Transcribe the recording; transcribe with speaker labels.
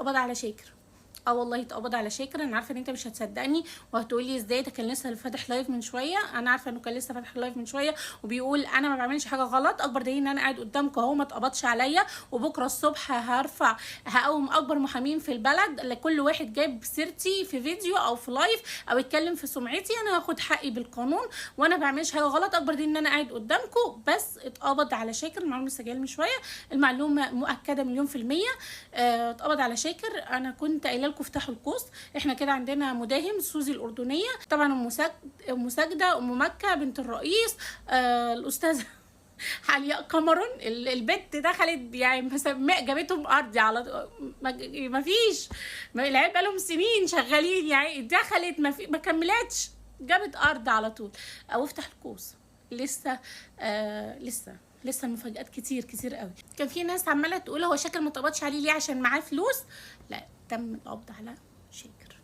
Speaker 1: قبض على شاكر. اه والله اتقبض على شاكر. انا عارفه ان انت مش هتصدقني وهتقولي ازاي، ده كان لسه فاتح لايف من شويه. انا عارفه انه كان لسه فاتح لايف من شويه وبيقول انا ما بعملش حاجه غلط. اكبر دليل ان انا قاعد قدامكم اهو، ما اتقبضش عليا. وبكره الصبح هقوم اكبر محامين في البلد، لكل واحد جايب سيرتي في فيديو او في لايف او يتكلم في سمعتي انا هاخد حقي بالقانون، وانا ما بعملش حاجه غلط. اكبر دليل ان انا قاعد قدامكم. بس اتقبض على شاكر. المعلومه لسه جايه من شويه، المعلومه مؤكده مليون في الميه. اتقبض على شاكر. انا كنت قايله لكم افتحوا القوس. احنا كده عندنا مداهم سوزي الاردنيه، طبعا ام ساجده، ام مكه بنت الرئيس، الاستاذه علياء قمرون. البت دخلت يعني جابتهم ارضي على ما فيش، العيال بقالهم سنين شغالين يعني، دخلت ما كملتش جابت ارض على طول. او افتح القوس. لسه لسه المفاجآت كتير كتير قوي. كان في ناس عماله تقول هو شاكر ما اتقبضش عليه ليه، عشان معاه فلوس. لا، تم القبض على شاكر.